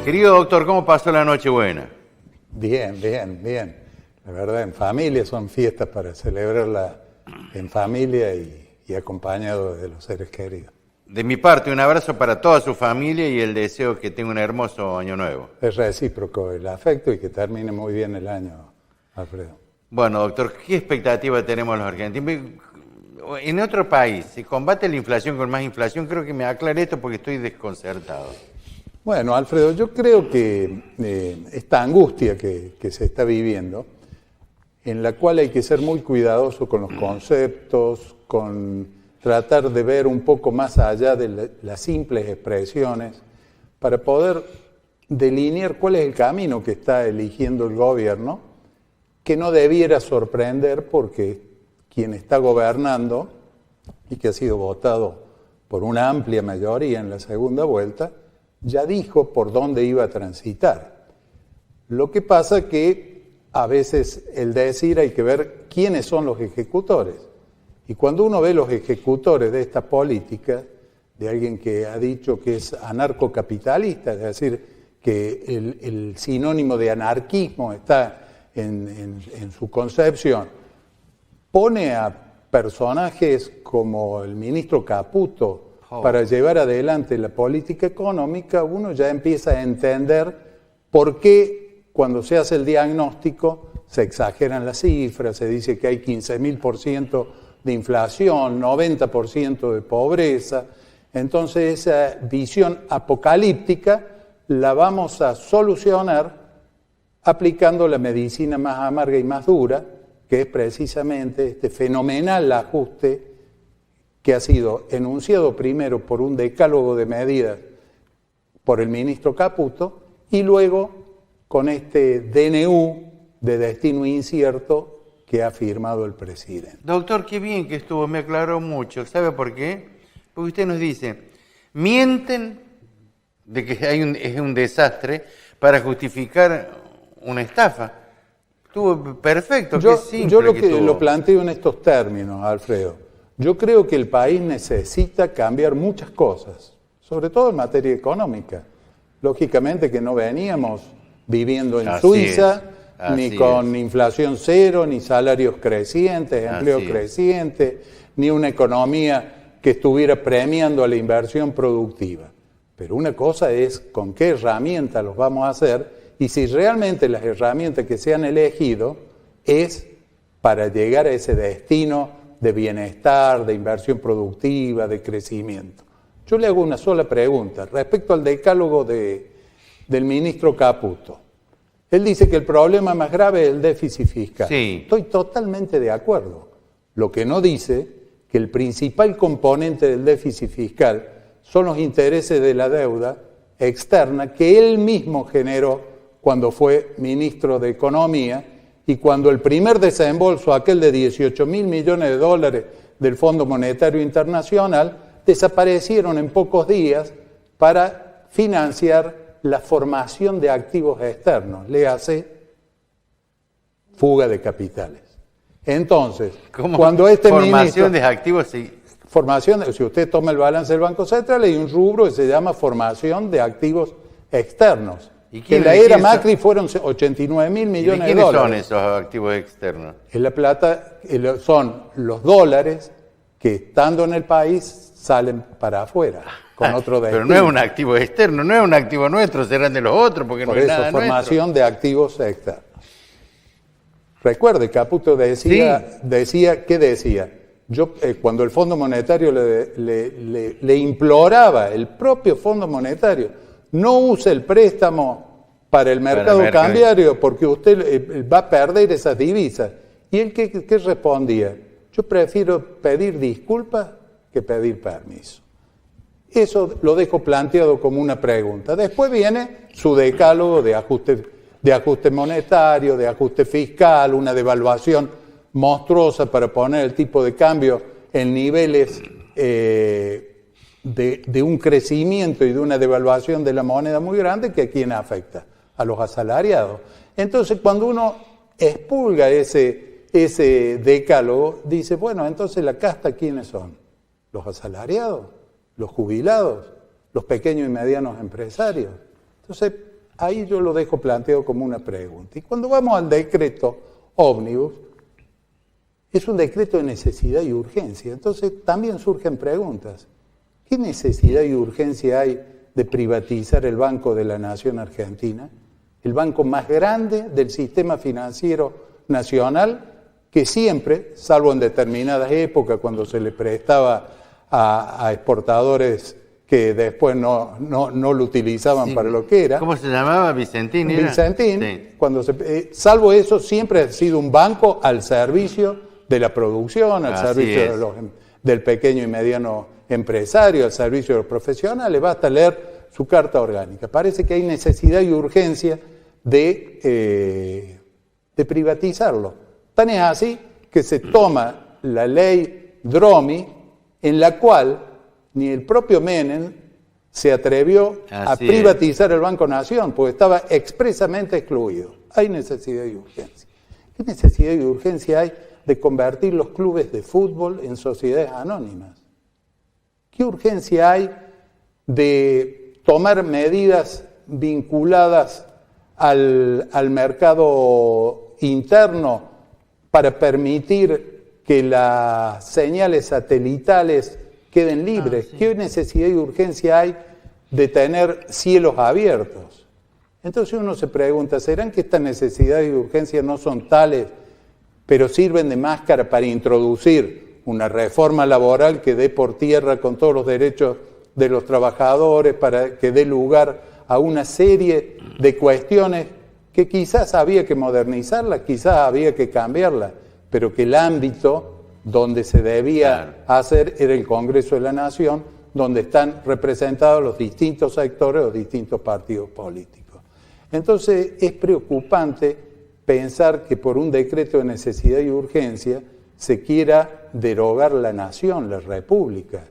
Querido doctor, ¿cómo pasó la Nochebuena? Bien, bien, bien. La verdad, en familia son fiestas para celebrarla en familia y acompañado de los seres queridos. De mi parte, un abrazo para toda su familia y el deseo que tenga un hermoso año nuevo. Es recíproco el afecto y que termine muy bien el año, Alfredo. Bueno, doctor, ¿qué expectativa tenemos los argentinos? En otro país, ¿se combate la inflación con más inflación? Creo que me aclare esto porque estoy desconcertado. Bueno, Alfredo, yo creo que esta angustia que se está viviendo, en la cual hay que ser muy cuidadoso con los conceptos, con tratar de ver un poco más allá de las simples expresiones, para poder delinear cuál es el camino que está eligiendo el gobierno, que no debiera sorprender porque quien está gobernando y que ha sido votado por una amplia mayoría en la segunda vuelta, ya dijo por dónde iba a transitar. Lo que pasa que a veces el decir hay que ver quiénes son los ejecutores. Y cuando uno ve los ejecutores de esta política, de alguien que ha dicho que es anarcocapitalista, es decir, que el sinónimo de anarquismo está en su concepción, pone a personajes como el ministro Caputo para llevar adelante la política económica, uno ya empieza a entender por qué cuando se hace el diagnóstico se exageran las cifras, se dice que hay 15.000% de inflación, 90% de pobreza. Entonces esa visión apocalíptica la vamos a solucionar aplicando la medicina más amarga y más dura, que es precisamente este fenomenal ajuste que ha sido enunciado primero por un decálogo de medidas por el ministro Caputo y luego con este DNU de destino incierto que ha firmado el presidente. Doctor, qué bien que estuvo, me aclaró mucho. ¿Sabe por qué? Porque usted nos dice, mienten de que es un desastre para justificar una estafa. Estuvo perfecto, qué simple yo estuvo. lo planteo en estos términos, Alfredo. Yo creo que el país necesita cambiar muchas cosas, sobre todo en materia económica. Lógicamente que no veníamos viviendo en Suiza, ni con inflación cero, ni salarios crecientes, empleo creciente, ni una economía que estuviera premiando a la inversión productiva. Pero una cosa es con qué herramientas los vamos a hacer y si realmente las herramientas que se han elegido es para llegar a ese destino de bienestar, de inversión productiva, de crecimiento. Yo le hago una sola pregunta respecto al decálogo del ministro Caputo. Él dice que el problema más grave es el déficit fiscal. Sí. Estoy totalmente de acuerdo. Lo que no dice que el principal componente del déficit fiscal son los intereses de la deuda externa que él mismo generó cuando fue ministro de Economía y cuando el primer desembolso, aquel de 18.000 millones de dólares del Fondo Monetario Internacional, desaparecieron en pocos días para financiar la formación de activos externos, léase fuga de capitales. Entonces, cuando este formación de activos, sí. Si usted toma el balance del Banco Central, hay un rubro que se llama formación de activos externos. En la era Macri fueron 89.000 millones de dólares. ¿Quiénes son esos activos externos? En La Plata son los dólares que estando en el país salen para afuera, con otro destino. Pero no es un activo externo, no es un activo nuestro, serán de los otros, porque Por no es eso, nada formación nuestro. de activos externos. Recuerde, Caputo decía, ¿qué decía? Yo, cuando el Fondo Monetario le imploraba, el propio Fondo Monetario, no use el préstamo para el mercado cambiario porque usted va a perder esas divisas. ¿Y él qué respondía? Yo prefiero pedir disculpas que pedir permiso. Eso lo dejo planteado como una pregunta. Después viene su decálogo de ajuste monetario, de ajuste fiscal, una devaluación monstruosa para poner el tipo de cambio en niveles de un crecimiento y de una devaluación de la moneda muy grande que a quién afecta, a los asalariados. Entonces, cuando uno expulga ese decálogo, dice, bueno, entonces la casta, ¿quiénes son? Los asalariados, los jubilados, los pequeños y medianos empresarios. Entonces, ahí yo lo dejo planteado como una pregunta. Y cuando vamos al decreto ómnibus, es un decreto de necesidad y urgencia. Entonces también surgen preguntas. ¿Qué necesidad y urgencia hay de privatizar el Banco de la Nación Argentina? El banco más grande del sistema financiero nacional, que siempre, salvo en determinadas épocas cuando se le prestaba a exportadores que después no lo utilizaban para lo que era. ¿Cómo se llamaba? ¿Vicentín? ¿Era? Vicentín, sí. Salvo eso, siempre ha sido un banco al servicio de la producción, al servicio del pequeño y mediano empresario, al servicio de los profesionales. Basta leer su carta orgánica. Parece que hay necesidad y urgencia de privatizarlo. Tan es así que se toma la ley Dromi, en la cual ni el propio Menem se atrevió a privatizar el Banco Nación, porque estaba expresamente excluido. Hay necesidad y urgencia. ¿Qué necesidad y urgencia hay de convertir los clubes de fútbol en sociedades anónimas? ¿Qué urgencia hay de tomar medidas vinculadas al mercado interno para permitir que las señales satelitales queden libres? ¿Qué necesidad y urgencia hay de tener cielos abiertos? Entonces uno se pregunta, ¿serán que estas necesidades y urgencias no son tales, pero sirven de máscara para introducir una reforma laboral que dé por tierra con todos los derechos de los trabajadores, para que dé lugar a una serie de cuestiones que quizás había que modernizarlas, quizás había que cambiarlas, pero que el ámbito donde se debía hacer era el Congreso de la Nación, donde están representados los distintos sectores, los distintos partidos políticos. Entonces es preocupante pensar que por un decreto de necesidad y urgencia se quiera derogar la nación, la república,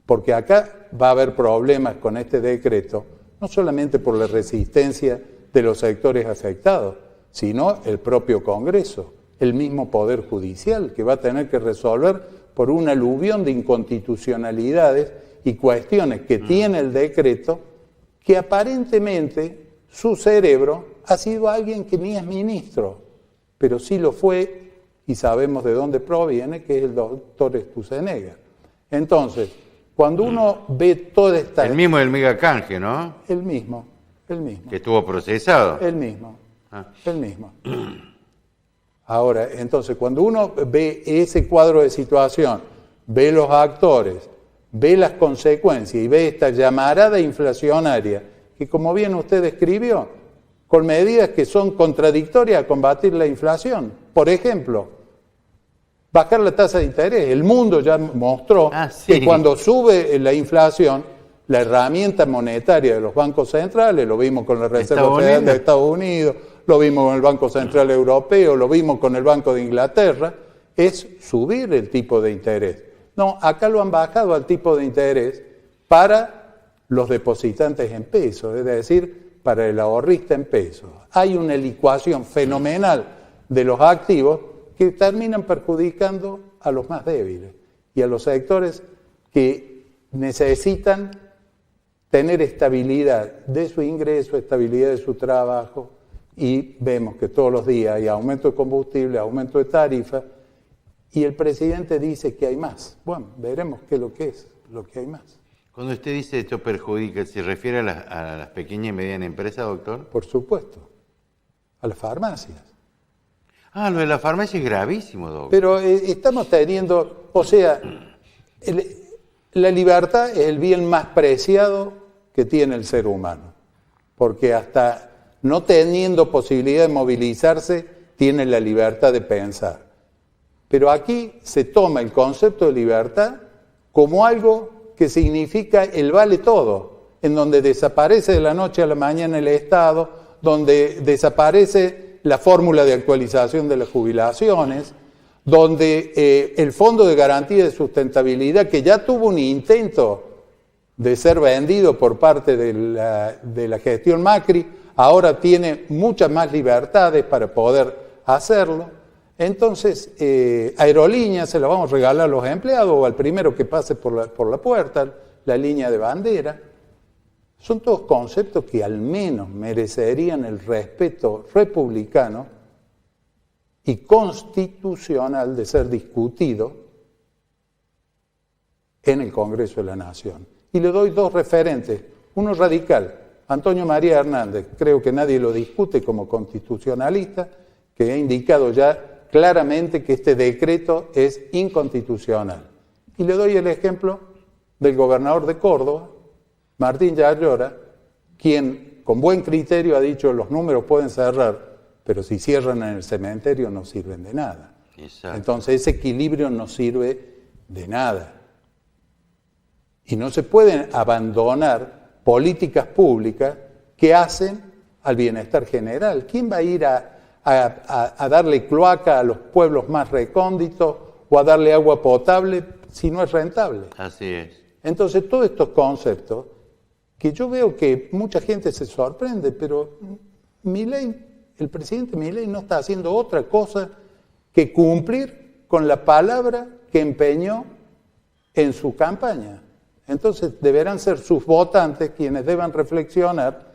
porque acá va a haber problemas con este decreto, no solamente por la resistencia de los sectores afectados, sino el propio Congreso, el mismo Poder Judicial, que va a tener que resolver por un aluvión de inconstitucionalidades y cuestiones que tiene el decreto, que aparentemente su cerebro ha sido alguien que ni es ministro, pero sí lo fue, y sabemos de dónde proviene, que es el doctor Sturzenegger. Entonces, cuando uno ve toda esta... El mismo del Mega Canje, ¿no? El mismo. Que estuvo procesado. El mismo. Ahora, entonces, cuando uno ve ese cuadro de situación, ve los actores, ve las consecuencias y ve esta llamarada inflacionaria, que como bien usted describió, con medidas que son contradictorias a combatir la inflación. Por ejemplo, bajar la tasa de interés. El mundo ya mostró que cuando sube la inflación, la herramienta monetaria de los bancos centrales, lo vimos con la Reserva Federal de Estados Unidos, lo vimos con el Banco Central Europeo, lo vimos con el Banco de Inglaterra, es subir el tipo de interés. No, acá lo han bajado al tipo de interés para los depositantes en pesos, es decir, para el ahorrista en pesos. Hay una licuación fenomenal de los activos que terminan perjudicando a los más débiles y a los sectores que necesitan tener estabilidad de su ingreso, estabilidad de su trabajo, y vemos que todos los días hay aumento de combustible, aumento de tarifa, y el presidente dice que hay más. Bueno, veremos qué es lo que hay más. Cuando usted dice esto perjudica, ¿se refiere a las pequeñas y medianas empresas, doctor? Por supuesto, a las farmacias. Lo de la farmacia es gravísimo, doctor. Pero estamos teniendo, o sea, la libertad es el bien más preciado que tiene el ser humano, porque hasta no teniendo posibilidad de movilizarse, tiene la libertad de pensar. Pero aquí se toma el concepto de libertad como algo que significa el vale todo, en donde desaparece de la noche a la mañana el Estado, donde desaparece la fórmula de actualización de las jubilaciones, donde el Fondo de Garantía de Sustentabilidad, que ya tuvo un intento de ser vendido por parte de la gestión Macri, ahora tiene muchas más libertades para poder hacerlo. Entonces, aerolíneas se las vamos a regalar a los empleados o al primero que pase por la puerta, la línea de bandera. Son todos conceptos que al menos merecerían el respeto republicano y constitucional de ser discutido en el Congreso de la Nación. Y le doy dos referentes, uno radical, Antonio María Hernández, creo que nadie lo discute como constitucionalista, que ha indicado ya claramente que este decreto es inconstitucional. Y le doy el ejemplo del gobernador de Córdoba, Martín Yayora, quien con buen criterio ha dicho los números pueden cerrar, pero si cierran en el cementerio no sirven de nada. Exacto. Entonces ese equilibrio no sirve de nada. Y no se pueden abandonar políticas públicas que hacen al bienestar general. ¿Quién va a ir a darle cloaca a los pueblos más recónditos o a darle agua potable si no es rentable? Así es. Entonces todos estos conceptos que yo veo que mucha gente se sorprende, pero Milei, el presidente Milei no está haciendo otra cosa que cumplir con la palabra que empeñó en su campaña. Entonces deberán ser sus votantes quienes deban reflexionar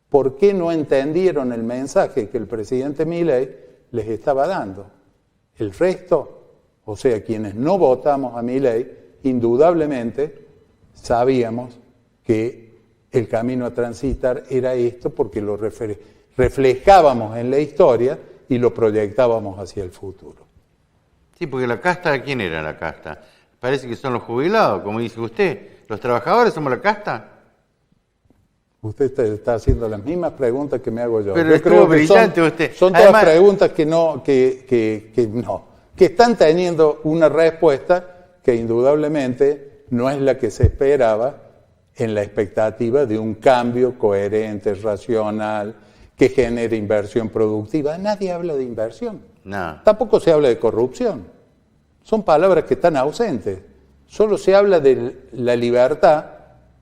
por qué no entendieron el mensaje que el presidente Milei les estaba dando. El resto, o sea, quienes no votamos a Milei, indudablemente sabíamos que el camino a transitar era esto porque lo reflejábamos en la historia y lo proyectábamos hacia el futuro. Sí, porque la casta, ¿quién era la casta? Parece que son los jubilados, como dice usted. ¿Los trabajadores somos la casta? Usted está haciendo las mismas preguntas que me hago yo. Pero yo estuvo brillante usted. Son todas preguntas que están teniendo una respuesta que indudablemente no es la que se esperaba en la expectativa de un cambio coherente, racional, que genere inversión productiva. Nadie habla de inversión. No. Tampoco se habla de corrupción. Son palabras que están ausentes. Solo se habla de la libertad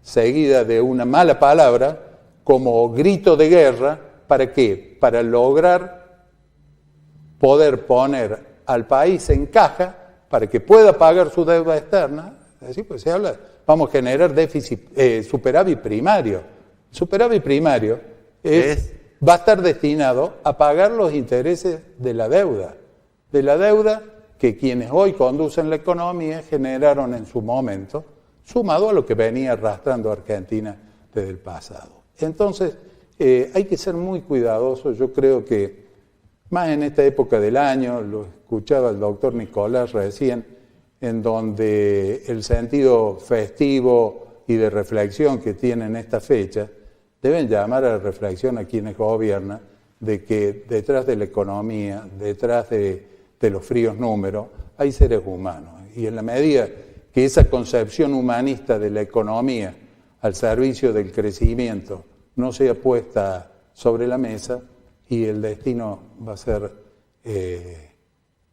seguida de una mala palabra como grito de guerra. ¿Para qué? Para lograr poder poner al país en caja para que pueda pagar su deuda externa. Así pues se habla, vamos a generar superávit primario. Superávit primario va a estar destinado a pagar los intereses de la deuda que quienes hoy conducen la economía generaron en su momento, sumado a lo que venía arrastrando Argentina desde el pasado. Entonces, hay que ser muy cuidadosos. Yo creo que, más en esta época del año, lo escuchaba el doctor Nicolás recién, en donde el sentido festivo y de reflexión que tienen esta fecha deben llamar a la reflexión a quienes gobiernan de que detrás de la economía, detrás de los fríos números, hay seres humanos. Y en la medida que esa concepción humanista de la economía al servicio del crecimiento no sea puesta sobre la mesa, y el destino va a ser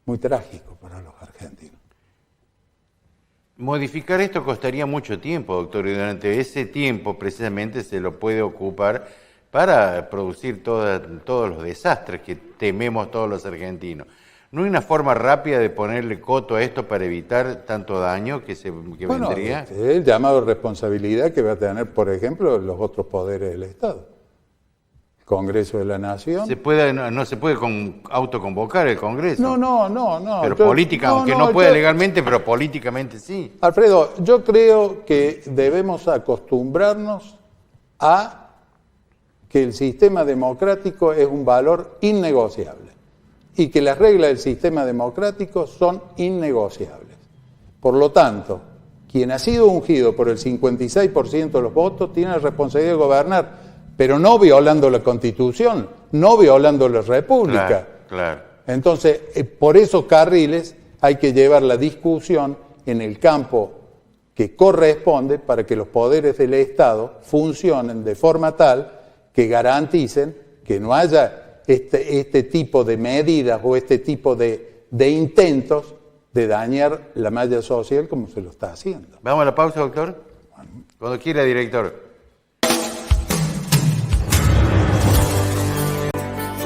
muy trágico para los argentinos. Modificar esto costaría mucho tiempo, doctor, y durante ese tiempo precisamente se lo puede ocupar para producir todos los desastres que tememos todos los argentinos. ¿No hay una forma rápida de ponerle coto a esto para evitar tanto daño que vendría? El llamado responsabilidad que va a tener, por ejemplo, los otros poderes del Estado. El Congreso de la Nación. No se puede autoconvocar el Congreso. No. Pero aunque no pueda legalmente, pero políticamente sí. Alfredo, yo creo que debemos acostumbrarnos a que el sistema democrático es un valor innegociable y que las reglas del sistema democrático son innegociables. Por lo tanto, quien ha sido ungido por el 56% de los votos tiene la responsabilidad de gobernar, pero no violando la Constitución, no violando la República. Claro. Entonces, por esos carriles hay que llevar la discusión en el campo que corresponde para que los poderes del Estado funcionen de forma tal que garanticen que no haya este tipo de medidas o este tipo de intentos de dañar la malla social como se lo está haciendo. ¿Vamos a la pausa, doctor? Cuando quiera, director.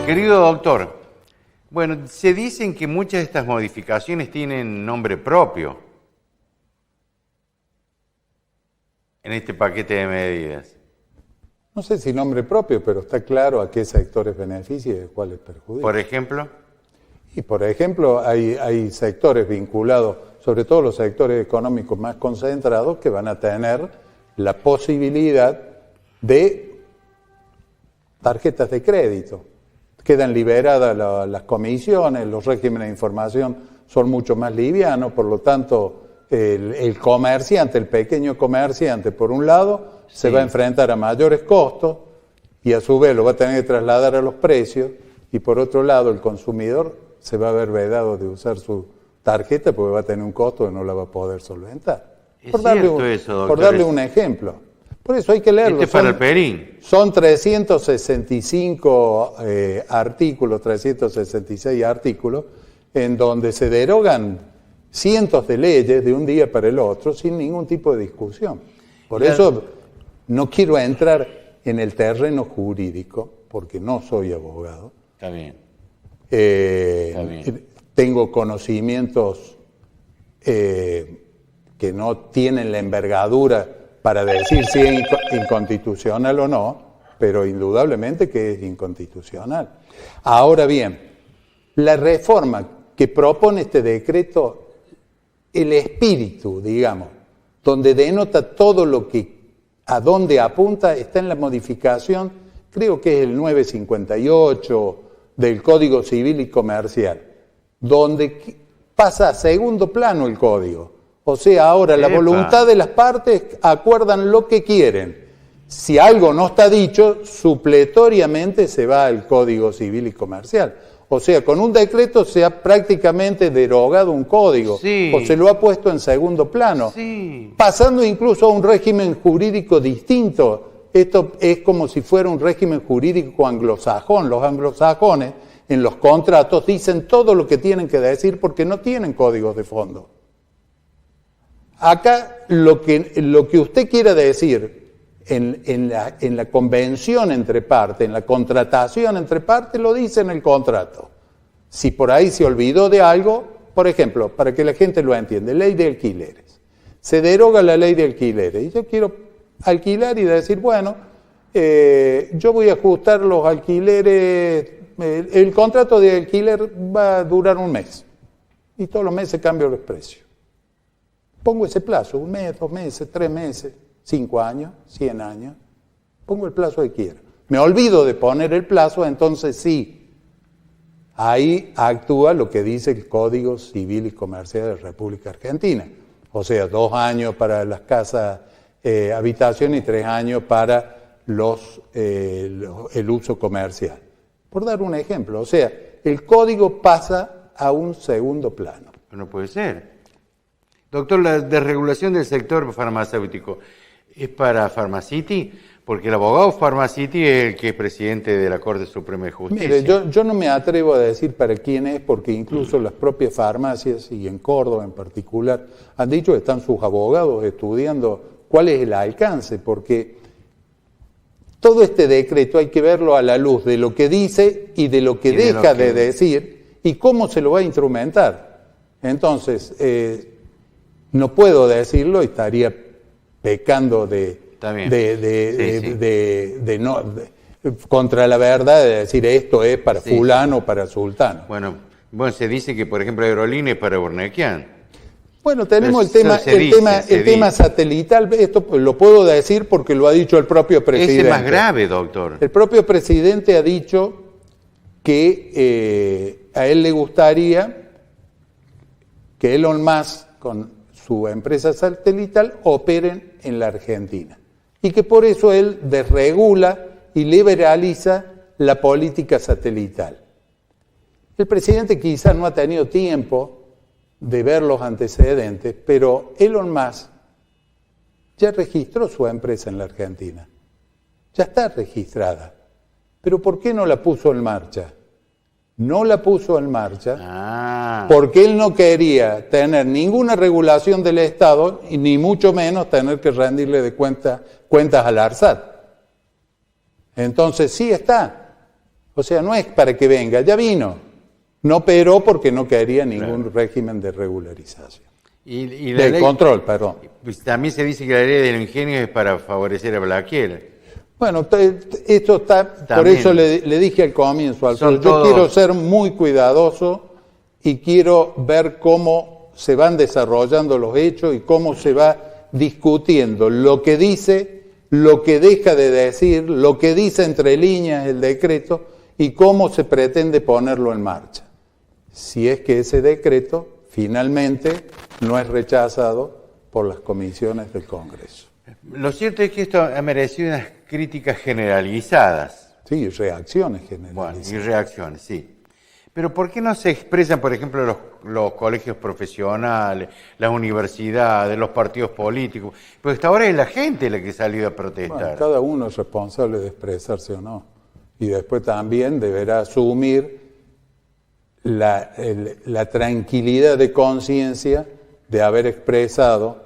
Querido doctor, bueno, se dicen que muchas de estas modificaciones tienen nombre propio en este paquete de medidas. no sé si nombre propio, pero está claro a qué sectores beneficia y a cuáles perjudica. Por ejemplo. Y por ejemplo, hay sectores vinculados, sobre todo los sectores económicos más concentrados, que van a tener la posibilidad de tarjetas de crédito. Quedan liberadas las comisiones, los regímenes de información son mucho más livianos, por lo tanto, el comerciante, el pequeño comerciante, por un lado, se va a enfrentar a mayores costos y a su vez lo va a tener que trasladar a los precios, y por otro lado, el consumidor se va a ver vedado de usar su tarjeta porque va a tener un costo que no la va a poder solventar. Por darle un ejemplo. Por eso hay que leerlo. Para el Perín. Son 365 artículos, 366 artículos, en donde se derogan cientos de leyes de un día para el otro sin ningún tipo de discusión. Por eso no quiero entrar en el terreno jurídico, porque no soy abogado. Está bien. Tengo conocimientos que no tienen la envergadura para decir si es inconstitucional o no, pero indudablemente que es inconstitucional. Ahora bien, la reforma que propone este decreto, el espíritu, digamos, donde denota todo lo que a dónde apunta, está en la modificación, creo que es el 958 del Código Civil y Comercial, donde pasa a segundo plano el código. O sea, ahora la voluntad de las partes acuerdan lo que quieren. Si algo no está dicho, supletoriamente se va al Código Civil y Comercial. O sea, con un decreto se ha prácticamente derogado un código, o se lo ha puesto en segundo plano, pasando incluso a un régimen jurídico distinto. Esto es como si fuera un régimen jurídico anglosajón. Los anglosajones en los contratos dicen todo lo que tienen que decir porque no tienen códigos de fondo. Acá lo que usted quiera decir en la convención entre partes, en la contratación entre partes, lo dice en el contrato. Si por ahí se olvidó de algo, por ejemplo, para que la gente lo entienda, ley de alquileres. Se deroga la ley de alquileres y yo quiero alquilar y decir, bueno, yo voy a ajustar los alquileres, el contrato de alquiler va a durar un mes y todos los meses cambio los precios. Pongo ese plazo, 1 mes, 2 meses, 3 meses, 5 años, 100 años, pongo el plazo que quiera. Me olvido de poner el plazo, entonces sí, ahí actúa lo que dice el Código Civil y Comercial de la República Argentina. O sea, 2 años para las casas habitación y 3 años para el uso comercial. Por dar un ejemplo, o sea, el código pasa a un segundo plano. No puede ser. Doctor, la desregulación del sector farmacéutico es para Pharmacity, porque el abogado Pharmacity es el que es presidente de la Corte Suprema de Justicia. Mire, yo no me atrevo a decir para quién es, porque incluso las propias farmacias, y en Córdoba en particular, han dicho que están sus abogados estudiando cuál es el alcance, porque todo este decreto hay que verlo a la luz de lo que dice y de lo que deja de decir y cómo se lo va a instrumentar. Entonces, no puedo decirlo y estaría pecando contra la verdad de decir esto es para fulano o para sultano. Bueno, se dice que, por ejemplo, Aerolínea es para Bornequian. Bueno, tenemos el tema satelital, esto lo puedo decir porque lo ha dicho el propio presidente. Ese es más grave, doctor. El propio presidente ha dicho que a él le gustaría que Elon Musk con su empresa satelital operen en la Argentina y que por eso él desregula y liberaliza la política satelital. El presidente quizás no ha tenido tiempo de ver los antecedentes, pero Elon Musk ya registró su empresa en la Argentina. Ya está registrada. ¿Pero por qué no la puso en marcha? No la puso en marcha porque él no quería tener ninguna regulación del Estado y ni mucho menos tener que rendirle de cuentas al ARSAT. Entonces sí está. O sea, no es para que venga, ya vino. No operó porque no quería ningún régimen de regularización. Y control, perdón. Pues también se dice que la ley del ingenio es para favorecer a Blaquier. Bueno, esto está, También. por eso le dije al comienzo, Alfredo, yo todos... quiero ser muy cuidadoso y quiero ver cómo se van desarrollando los hechos y cómo se va discutiendo lo que dice, lo que deja de decir, lo que dice entre líneas el decreto y cómo se pretende ponerlo en marcha. Si es que ese decreto finalmente no es rechazado por las comisiones del Congreso. Lo cierto es que esto ha merecido unas críticas generalizadas. Sí, reacciones Bueno, generalizadas. y reacciones, sí. Pero ¿por qué no se expresan, por ejemplo, los colegios profesionales, las universidades, los partidos políticos? Porque hasta ahora es la gente la que ha salido a protestar. Bueno, cada uno es responsable de expresarse o no. Y después también deberá asumir la tranquilidad de conciencia de haber expresado,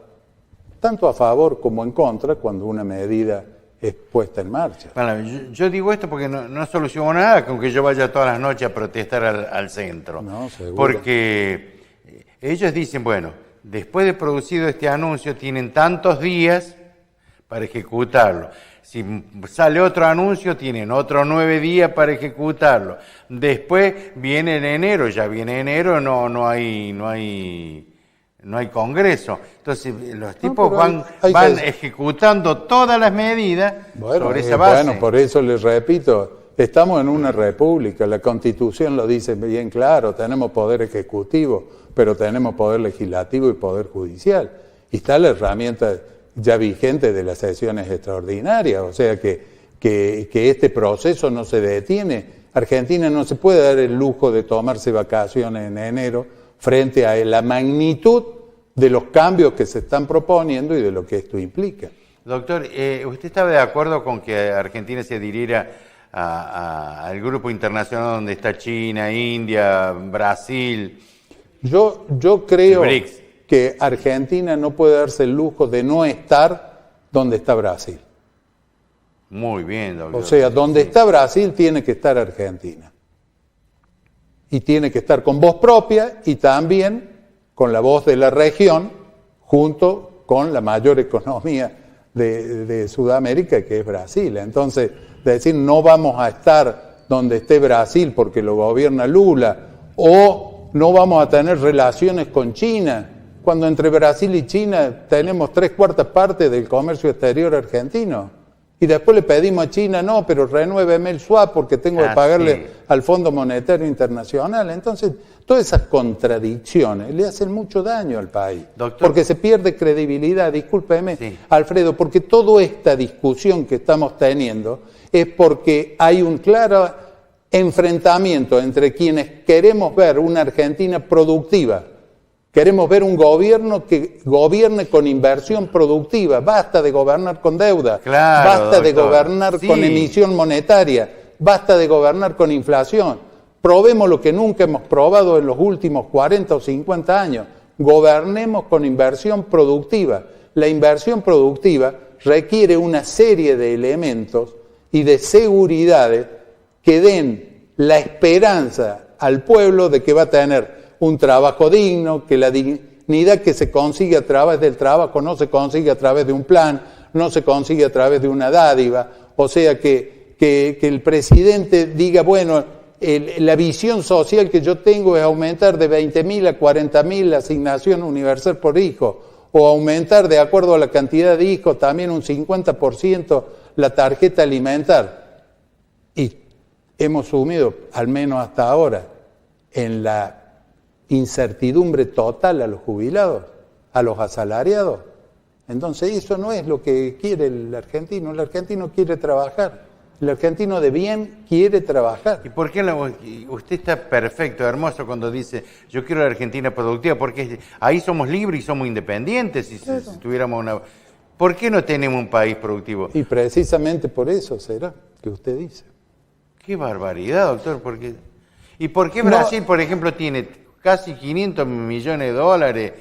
tanto a favor como en contra, cuando una medida es puesta en marcha. Bueno, yo digo esto porque no soluciono nada con que yo vaya todas las noches a protestar al centro. No, seguro. Porque ellos dicen, bueno, después de producido este anuncio tienen tantos días para ejecutarlo. Si sale otro anuncio, tienen otros 9 días para ejecutarlo. Después viene en enero, ya viene enero, no hay congreso. Entonces los tipos van ejecutando todas las medidas sobre esa base. Bueno, por eso les repito, estamos en una república, la Constitución lo dice bien claro, tenemos poder ejecutivo, pero tenemos poder legislativo y poder judicial. Y está la herramienta ya vigente de las sesiones extraordinarias, o sea que este proceso no se detiene. Argentina no se puede dar el lujo de tomarse vacaciones en enero frente a la magnitud de los cambios que se están proponiendo y de lo que esto implica. Doctor, ¿usted estaba de acuerdo con que Argentina se adhiriera al grupo internacional donde está China, India, Brasil? Yo creo BRICS. Que Argentina no puede darse el lujo de no estar donde está Brasil. Muy bien, doctor. O sea, donde está Brasil tiene que estar Argentina. Y tiene que estar con voz propia y también con la voz de la región, junto con la mayor economía de Sudamérica, que es Brasil. Entonces, decir no vamos a estar donde esté Brasil porque lo gobierna Lula, o no vamos a tener relaciones con China, cuando entre Brasil y China tenemos 3/4 partes del comercio exterior argentino. Y después le pedimos a China, no, pero renuéveme el swap porque tengo que pagarle al Fondo Monetario Internacional. Entonces, todas esas contradicciones le hacen mucho daño al país. Doctor, porque se pierde credibilidad, discúlpeme, Alfredo, porque toda esta discusión que estamos teniendo es porque hay un claro enfrentamiento entre quienes queremos ver una Argentina productiva. Queremos ver un gobierno que gobierne con inversión productiva, basta de gobernar con deuda, basta de gobernar con emisión monetaria, basta de gobernar con inflación. Probemos lo que nunca hemos probado en los últimos 40 o 50 años, gobernemos con inversión productiva. La inversión productiva requiere una serie de elementos y de seguridades que den la esperanza al pueblo de que va a tener un trabajo digno, que la dignidad que se consigue a través del trabajo no se consigue a través de un plan, no se consigue a través de una dádiva, o sea que el presidente diga, bueno, la visión social que yo tengo es aumentar de 20.000 a 40.000 la asignación universal por hijo, o aumentar de acuerdo a la cantidad de hijos también un 50% la tarjeta alimentar. Y hemos sumido, al menos hasta ahora, en la incertidumbre total a los jubilados, a los asalariados. Entonces eso no es lo que quiere el argentino quiere trabajar, el argentino de bien quiere trabajar. ¿Y por qué usted está perfecto, hermoso cuando dice yo quiero la Argentina productiva? Porque ahí somos libres y somos independientes si tuviéramos una... ¿Por qué no tenemos un país productivo? Y precisamente por eso será que usted dice. Qué barbaridad, doctor. ¿Y por qué Brasil, por ejemplo, tiene casi 500 millones de dólares,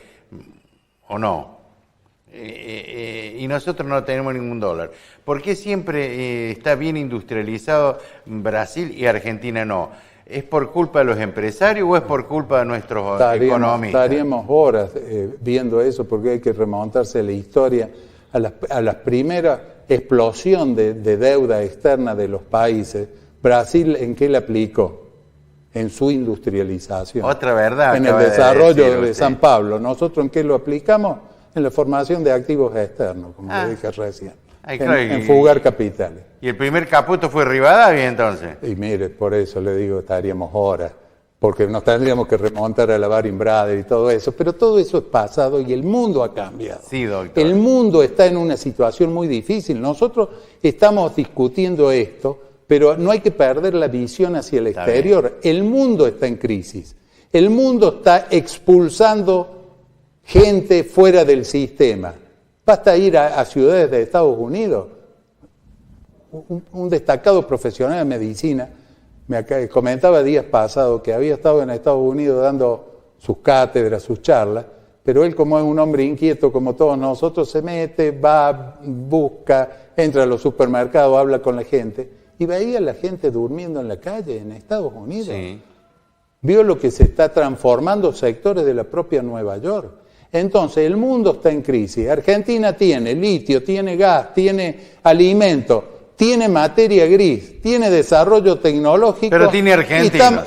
o no? Y nosotros no tenemos ningún dólar. ¿Por qué siempre está bien industrializado Brasil y Argentina no? ¿Es por culpa de los empresarios o es por culpa de nuestros economistas? Estaríamos horas viendo eso porque hay que remontarse a la historia, a las primeras explosión de deuda externa de los países, Brasil, ¿en qué la aplicó? En su industrialización. Otra verdad. En el desarrollo de San Pablo. ¿Nosotros en qué lo aplicamos? En la formación de activos externos, como le dije recién. En fugar capitales. ¿Y el primer Caputo fue Rivadavia entonces? Y mire, por eso le digo, estaríamos horas, porque nos tendríamos que remontar a la Baring Brothers y todo eso, pero todo eso es pasado y el mundo ha cambiado. Sí, doctor. El mundo está en una situación muy difícil. Nosotros estamos discutiendo esto, pero no hay que perder la visión hacia el exterior. El mundo está en crisis. El mundo está expulsando gente fuera del sistema. Basta ir a ciudades de Estados Unidos. Un destacado profesional de medicina me comentaba días pasados que había estado en Estados Unidos dando sus cátedras, sus charlas, pero él, como es un hombre inquieto como todos nosotros, se mete, va, busca, entra a los supermercados, habla con la gente, y veía a la gente durmiendo en la calle en Estados Unidos. Sí. Vio lo que se está transformando sectores de la propia Nueva York. Entonces, el mundo está en crisis. Argentina tiene litio, tiene gas, tiene alimento, tiene materia gris, tiene desarrollo tecnológico. Pero tiene argentinos.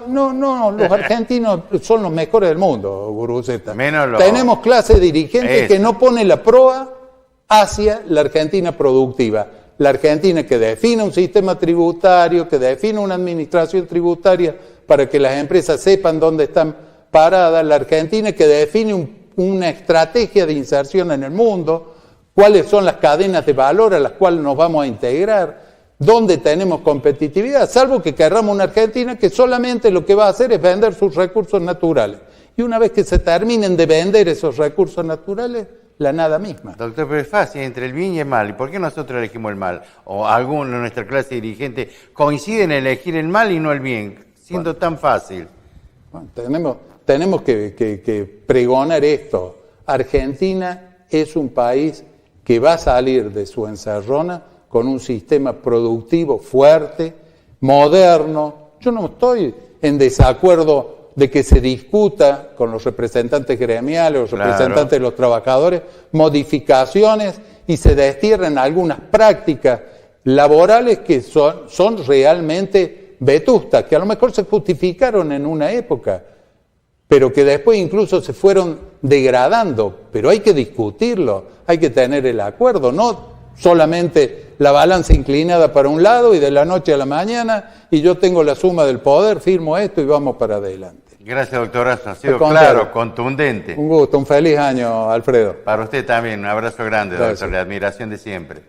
No, los argentinos son los mejores del mundo, Guruceta. Menos Tenemos clase dirigente que no pone la proa hacia la Argentina productiva. La Argentina que define un sistema tributario, que define una administración tributaria para que las empresas sepan dónde están paradas. La Argentina que define una estrategia de inserción en el mundo, cuáles son las cadenas de valor a las cuales nos vamos a integrar, dónde tenemos competitividad, salvo que querramos una Argentina que solamente lo que va a hacer es vender sus recursos naturales. Y una vez que se terminen de vender esos recursos naturales, la nada misma. Doctor, pero es fácil, entre el bien y el mal. ¿Y por qué nosotros elegimos el mal? O alguno de nuestra clase dirigente coincide en elegir el mal y no el bien, siendo tan fácil. Bueno, tenemos que pregonar esto. Argentina es un país que va a salir de su encerrona con un sistema productivo fuerte, moderno. Yo no estoy en desacuerdo de que se discuta con los representantes gremiales, los representantes de los trabajadores, modificaciones y se destierren algunas prácticas laborales que son realmente vetustas, que a lo mejor se justificaron en una época, pero que después incluso se fueron degradando. Pero hay que discutirlo, hay que tener el acuerdo, no solamente la balanza inclinada para un lado y de la noche a la mañana, y yo tengo la suma del poder, firmo esto y vamos para adelante. Gracias, doctorazo. Ha sido claro, contundente. Un gusto, un feliz año, Alfredo. Para usted también, un abrazo grande, doctor, de admiración de siempre.